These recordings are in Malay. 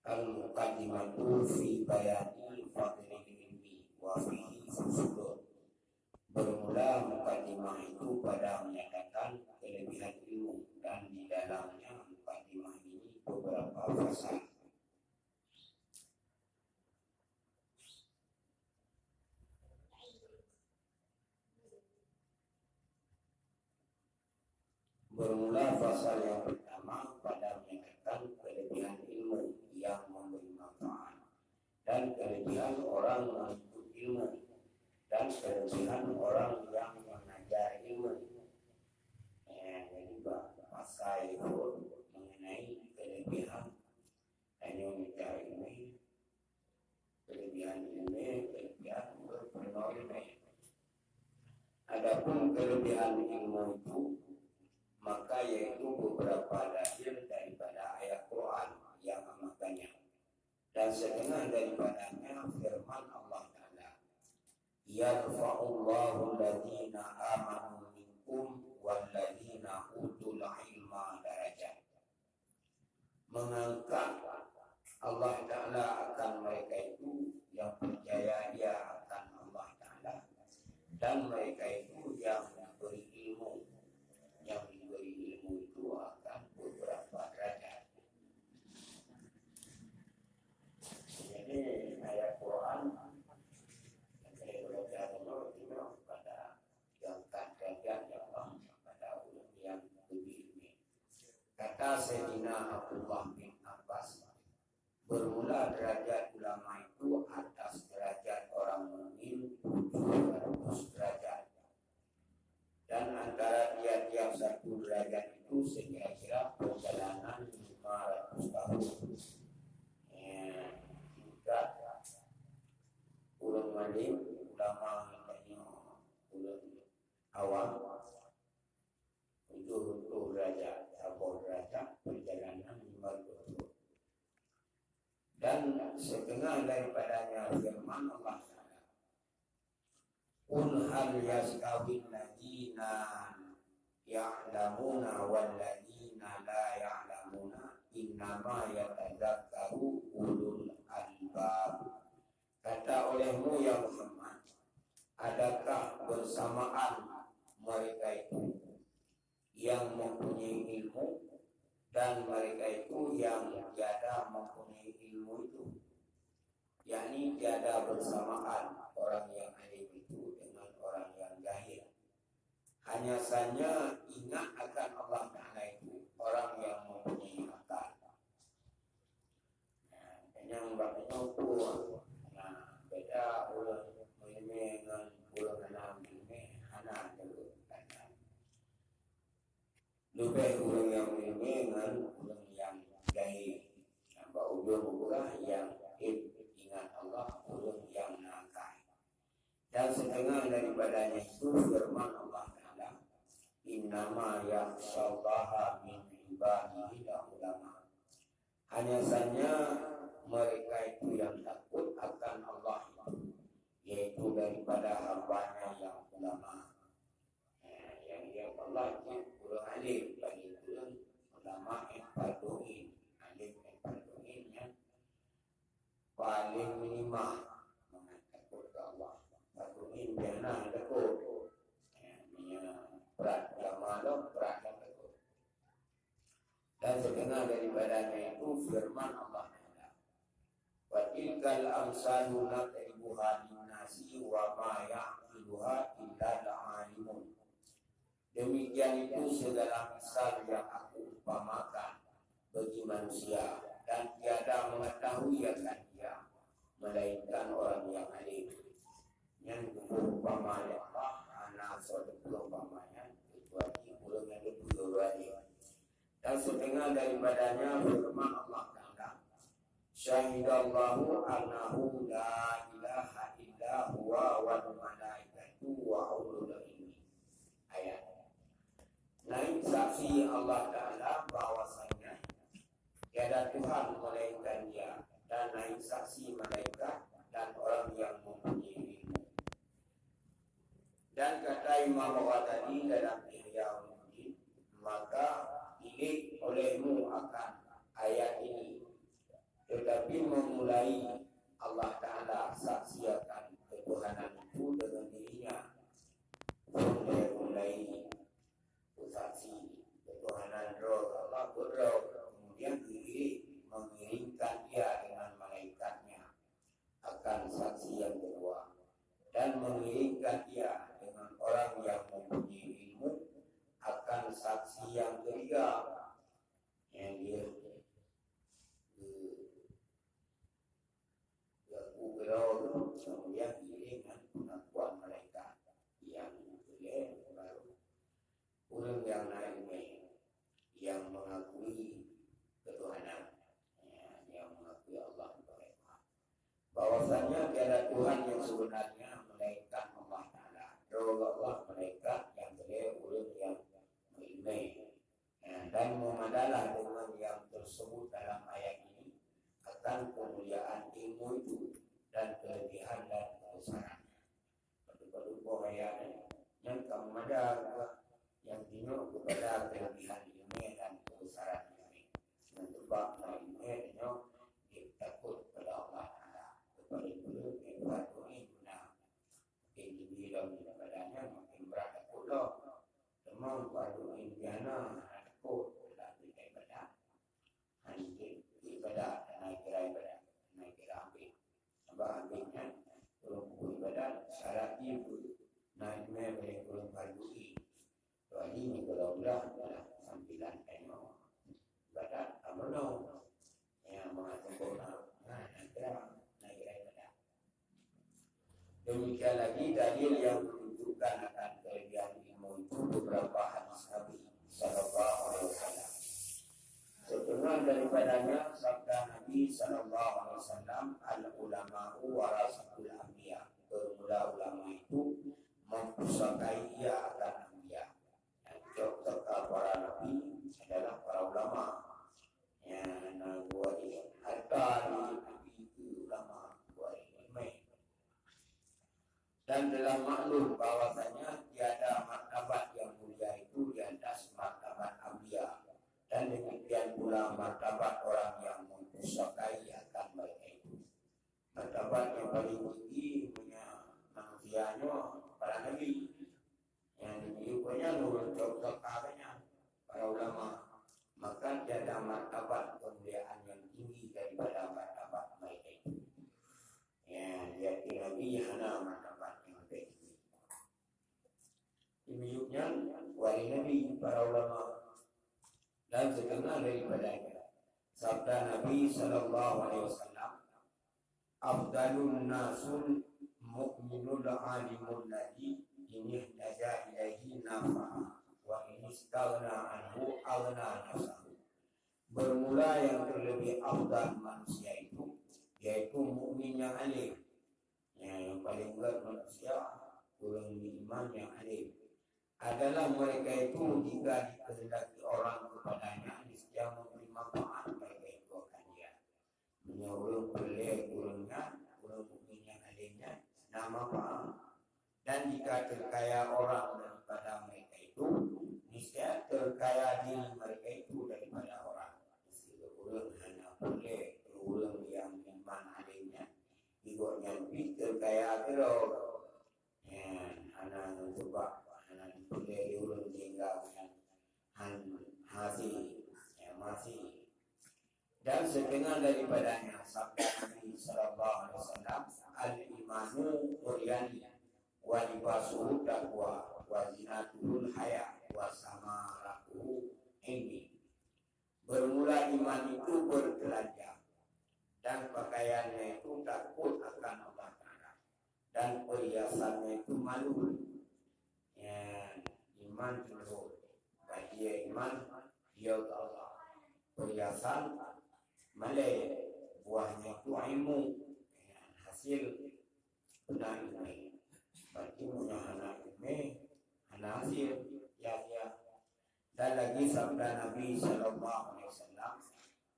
Al-muqaddimatu fi bayani fadlil ilmi wa fihi fusulun. Bermula muqaddimah itu pada menyatakan kelebihan ilmu, dan di dalamnya muqaddimah ini beberapa fasal. Bermula fasal yang pertama pada menyatakan kelebihan ilmu yang memberi manfaat, dan kelebihan orang menuntut ilmu, dan kelebihan orang yang mengajar ilmu. Jadi pasal itu mengenai kelebihan hanya mencari ilmu, kelebihan ilmu, kelebihan berpengaruh. Adapun kelebihan ilmu itu, maka yaitu beberapa dalil daripada ayat Quran yang memakannya, dan setengah daripadanya firman Allah Ta'ala, yarfa'ullahu alladhina amanu minkum walladhina utul ilma darajat. Mengangkat Allah Ta'ala akan mereka itu yang percaya dia akan Allah Ta'ala, dan mereka itu yang diberi ilmu. Yang diberi ilmu itu akan beberapa derajat. Jadi ayat Quran derajat itu pada yang derajat yang pada ulama yang lebih ilmu. Kata Sayyidina Abdullah bin Abbas, bermula derajat ulama itu atas derajat orang mukmin 700 derajat. Dan antara tiap-tiap satu derajat itu sekira-kira perjalanan 500 tahun. Jika ulama malim, ulama ulama awam, itu derajat, satu derajat perjalanan 500 tahun. Dan setengah daripadanya firman Allah Ta'ala, Qul hal yaskawil ladina ya'lamuna wal ladina la ya'lamuna innama yatadzakkaru ulul albab. Kata olehmu ya Muhammad, adakah bersamaan mereka itu yang mempunyai ilmu dan mereka itu yang tiada mempunyai ilmu itu? Yakni tiada bersamaan orang yang alim itu dengan orang yang jahil. Hanya saja ingat akan Allah Ta'ala itu orang yang mempunyai akal. Yang bapaknya pun beda ulang ilmu dengan ulang anak ilmu anak dulu. Lebih ulang yang ilmu dengan ulang yang jahil. Nampak ujung-ujung yang ingat Allah, ulun yang nakal. Dan setengah daripadanya itu firman Allah Ta'ala, innama yakhshallaha min ibadihi ulama. Hanya saja mereka itu yang takut akan Allah itu, yaitu daripada hambanya yang ulama. Yang Allah itu ulun alim, bagi ulun ulama yang paduin, alim yang paduinnya paling minimal takut ke Allah. Takut ini jangan takut. Berat jamalah, berat dan takut. Dan setengah daripadanya itu firman Allah Ta'ala, wa tilkal amsalu nadribuha linnasi wa ma ya'qiluha illa al-alimun. Demikian itu segala misal yang aku umpamakan bagi manusia, dan tiada mengetahui akan dia melainkan orang yang alim. Yang umpamanya Allah, anak suatu umpamanya kecuali ulun yang lebih. Dan setengah daripadanya firman Allah Ta'ala, syahidallahu annahu la ilaha illa huwa wal malaikatu wa ulul ilmi. Ayat. Naik saksi Allah Ta'ala bahwasanya tiada Tuhan melainkan dia, dan naik saksi malaikat dan orang yang mempunyai ilmu. Dan kata Imam Ghazali dalam Ihya Ulumuddin, maka ilik olehmu akan ayat ini, tetapi mulai Allah Ta'ala saksikan ketuhanan itu dengan dirinya. Mulai saksi ketuhanan roh Allah berroh, kemudian mengiringkan dia dengan malaikatnya akan saksi yang kedua, dan mengiringkan dia dengan orang yang mempunyai ilmu akan saksi yang ketiga, yang dia kemudian diiringan pengakuan mereka yang boleh baru orang yang naik yang mengakui ketuhanan, yang mengakui Allah bahwasanya tiada Tuhan yang sebenarnya melainkan Allah Ta'ala. Allah malaikat yang boleh orang yang mengimani, dan memadalah dengan yang tersebut dalam ayat ini akan kemuliaan ilmu itu dan kelebihan dan kebesaran. Pada ayat yang kemudian yang dino kepada kelebihan ilmu dan kebesaran ini. Sebab ilmu itu takut pada Allah Taala. Kepada itu ibadah ini guna. Ini bilang badannya makin berat takutlah. Semua baru indiana takut dalam ibadah. Hanya ibadah naik ibadah naik ambil. Sebab ambilnya kurang ibadah syarat itu naiknya boleh kurang berdui. Soalnya ini kalau udah sambilan tengok ibadat amono yang mengatakan naik ibadah. Demikian lagi dalil yang menunjukkan akan kelebihan ilmu itu beberapa hadis Nabi Sallallahu Alaihi Wasallam. Setengah daripadanya sabda Nabi Sallallahu Alaihi Wasallam, al ulama'u warasatul anbiya. Bermula ulama itu mempusakai ia akan anbiya. Yang serta para nabi adalah para ulama. Yang nabi harta nabi itu ulama buat ilmu. Dan dalam maklum bahwasanya tiada martabat yang mulia itu di atas martabat anbiya. Dan demikian pula martabat orang yang mempusakai akan mereka itu. Martabat yang paling tinggi punya manusianya para nabi, yang diikutnya nurut kekaranya para ulama. Maka tiada martabat kemuliaan yang tinggi daripada martabat mereka itu. Yang dia nabi hana martabat yang tinggi. Demikiannya wali nabi para ulama. Dan setengah daripadanya sabda Nabi Sallallahu Alaihi Wasallam, afdalun nasul mu'minul alimul ladhi ini naja ilaihi nafa'a wa ini istaghna anhu aghna nafsahu. Bermula yang terlebih afdal manusia itu yaitu mukmin yang alim, yang paling berat manusia orang beriman yang alim adalah mereka itu jika dikehendaki orang kepadanya niscaya memberi manfaat mereka itu akan dia. Menyuruh boleh kurangnya, kurang mungkin yang alimnya nama manfaat. Dan jika terkaya orang daripada mereka itu niscaya terkaya diri mereka itu daripada orang. Mesti kurang hanya boleh kurang yang iman alimnya igotnya lebih terkaya terus. Anak coba boleh diurut tinggal masih. Dan setengah daripadanya sabda Nabi Sallallahu Alaihi Wasallam, al imanu quryani wa libasuhu taqwa wa zinatul haya wa samaratuhu ini. Bermula iman itu bertelanjang dan pakaiannya itu takut akan Allah Ta'ala dan perhiasannya itu malu. Iman dulu, bagi iman dia Allah. Perhiasan malai buahnya itu ilmu, hasil benar ini. Bagi punya anak ini, anak hasil ya. Dan lagi sabda Nabi Sallallahu Alaihi Wasallam,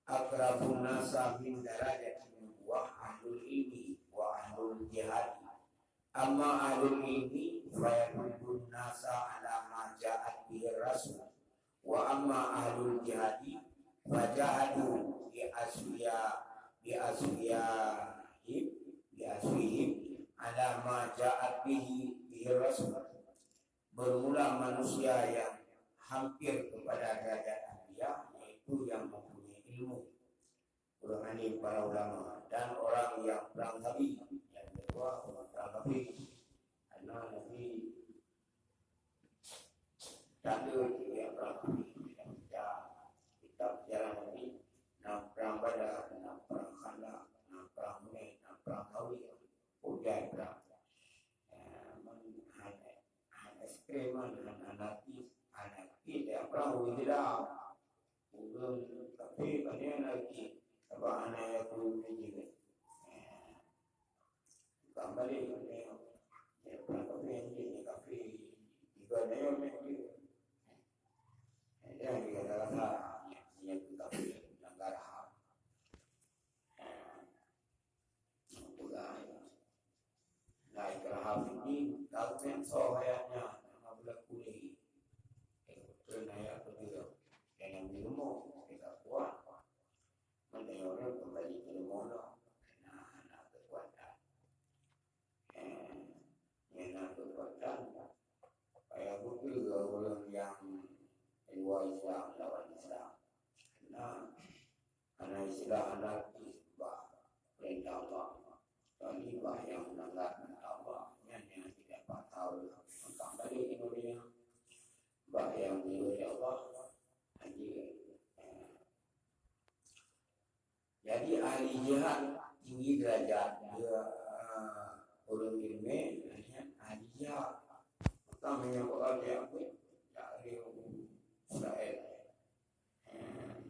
akrabun nasa min darajatin nubuwah ahlul ilmi wa ahlul jihad. Amma ahlul ilmi fayakudun nasa ala ma ja'at bihi rasul wa amma ahlul jihadi fajahadu bi biaswihim ala ma ja'at bihi rasul. Bermula manusia yang hampir kepada derajat anbiya, yaitu yang mempunyai ilmu. Golongan ini para ulama dan orang yang perang Nabi. Yang kedua orang perang Nabi. Karena Nabi tak ada yang perang Nabi. Kita berjalan Nabi, nak perang Badar, nak perang Khandaq, nak perang Hunain, nak perang Hawiyah, hujan perang. Ekstreman dengan anarkis yang perang Hunain, belum tapi banyak lagi. Apa anak yang perlu juga. Kembali yang perang kafe ini kafe juga ada yang dia. Yang kita rasa yang kita melanggar HAM. Naik ke HAM ini, government soalnya nama bulan kuliah. Ternaik kedua, yang minum kita kuat. Mana orang kembali ke mono, anak kekuatan. Anak kekuatan. Kayak betul orang yang luar Islam lawan Islam. Karena Islam anarkis perintah Allah. Kali yang melanggar Allah yang tidak tahu tentang dari Indonesia. Yang diurus Allah. Jadi ahli jihad tinggi derajat dia orang ilmu ahli jihad. Pertamanya orang yang dari Israel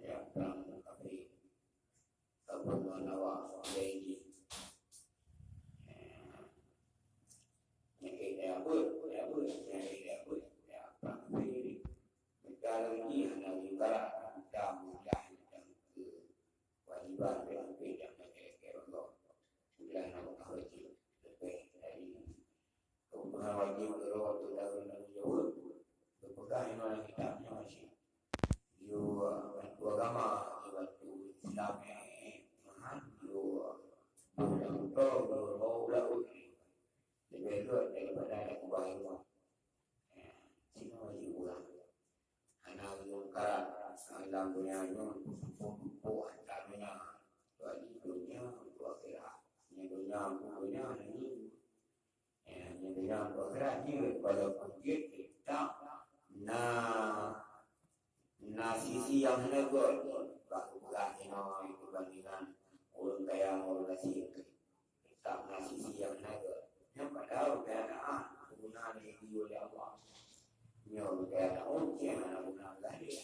yang perang kafir Abu Nawas Zaidi yang perang kafir negara ini hanya negara dan mudah dan kewajiban yang tidak menjadi Allah sudah nama kawin lebih dari kebutuhan wajib Allah itu dalam jauh berpegang dengan kitabnya masih bantu agama bantu Islam lebih luas daripada kebahagiaan sini masih kurang anak yang karat dalam dunia antaranya bagi dunia untuk akhirat dunia ini dunia akhirat ni walaupun kita sisi yang menegur bahkan itu bandingan orang kaya orang nasi kita sisi yang menegur yang padahal keadaan penggunaan yang oleh Allah yang keadaan yang guna dia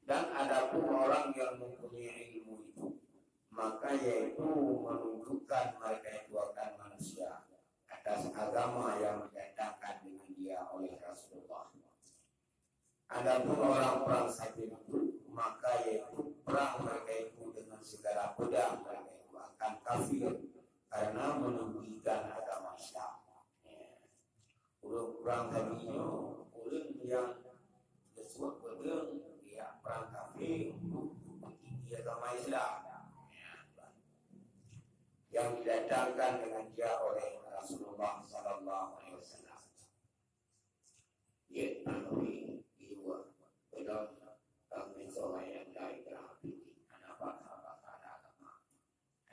dan adapun orang yang mempunyai ilmu itu maka yaitu menunjukkan mereka itu akan manusia atas agama yang didatangkan dengan dia oleh Rasulullah. Adapun orang perang saja itu maka yaitu perang mereka itu dengan segala pedang mereka itu akan kafir karena meninggikan agama Islam. Perang tadinya ulun yang disebut pedang dia perang kafir untuk meninggi agama Islam. Yang didatangkan dengan dia oleh Rasulullah Sallallahu Alaihi Wasallam. Ia mengalami jiwa dalam kami seorang yang dari terapi anak bangsa agama.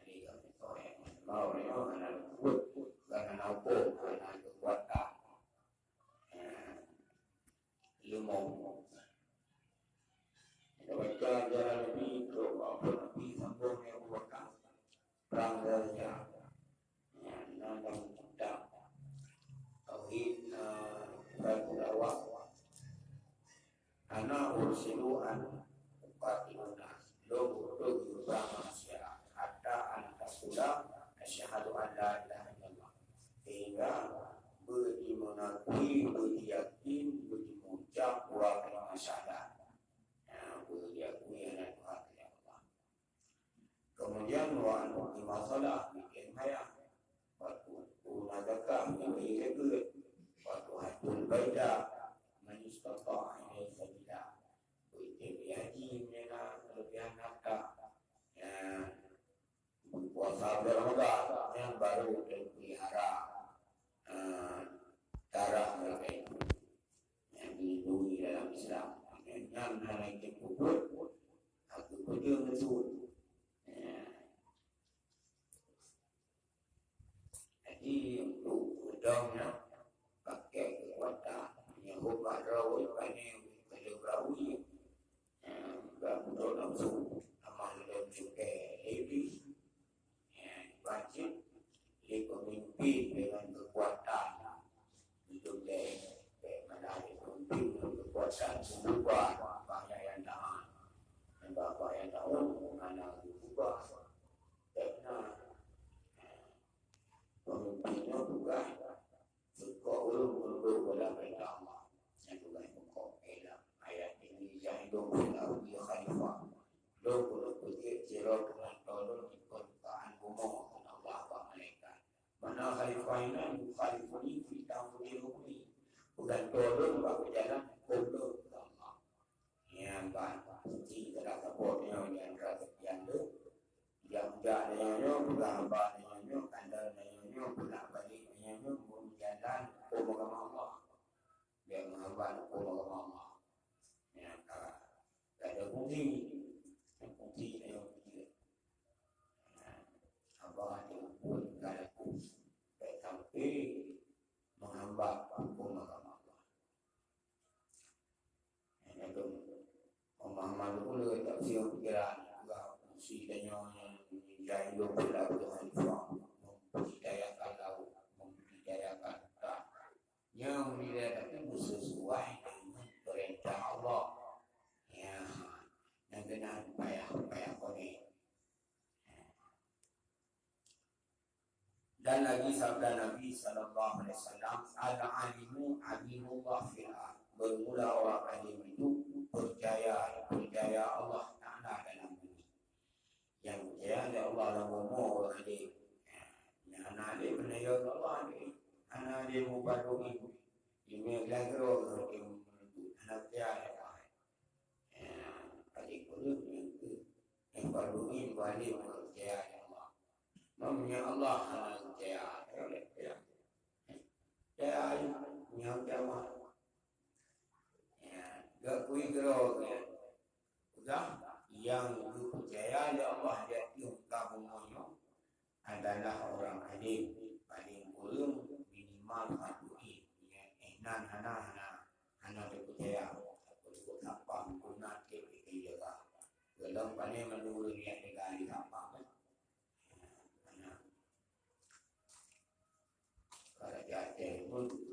Ini kami seorang yang mau anak kuat karena nampu anak kekuatan. Ilmu. Baca jalan Nabi ke apa Nabi sambung yang berkah. Perang darjah yang kita tauhid berdakwah ana ursiluan uqatiluna logo perang manusia hatta antasula asyhadu an la ilaha illallah sehingga berimanakui beryakin berucap wa kalimah syahadat beryakin ana Tuhan ya Allah. Kemudian wa anqima salat bikin hayat waktu zakah bagi zakat waktu hajjul baita man istata'a ilaihi sabila wa haji menena sahabat Ramadan yang baru dipelihara darah mereka itu yang dilindungi dalam Islam. Yang naik kubur, aku kerja betul. Jadi untuk udangnya pakai kekuatan yang bukan rawi panen pada rawi tak betul langsung amal dan juga lebih wajib dia pemimpin dengan kekuatan hidup dia menarik pemimpin dengan kekuatan berubah banyak yang tahan dan bapak yang tahu mana berubah karena pemimpinnya bukan suka ulur pada pertama yang bukan pokok ayat ini yang hidup dalam dia khalifah lo putih cerok dengan tolong di permukaan bumi Allah malaikat mana khalifah ini khalifah ini kita boleh bumi bukan tolong bak berjalan tolong Allah yang kan suci telah kapurnya yang rasa yang lo yang jadinya bukan hambanya kandalnya bukan baliknya jalan hukum Allah dia menghamba hukum Allah yang ada bukti yang ketiga apa yang pun kalau sampai menghamba hukum Allah yang itu pemahaman dulu tak siap pikiran juga si tanya yang hidup dalam Tuhan mempercayakan laut mempercayakan tak yang tidak sesuai dengan perintah Allah yang benar payah koni dan lagi sabda Nabi sallallahu alaihi wasallam al-alimu alimullah fil ard bermula orang alim itu percaya Allah Ta'ala dalam bumi yang percaya ada Allah dalam umur alim yang alim menayar Allah alim mubaruki ini lagro anak dia adik kulit yang baruki wali percaya Allah mamnya Allah anak percaya yang jamaah gak kui gero udah yang percaya Allah dia tiungkap umumnya adalah orang alim paling ulum minimal fatui nan hana percaya untuk apa guna ke jaga dalam panen menurut yang negara apa mana kalau jadi pun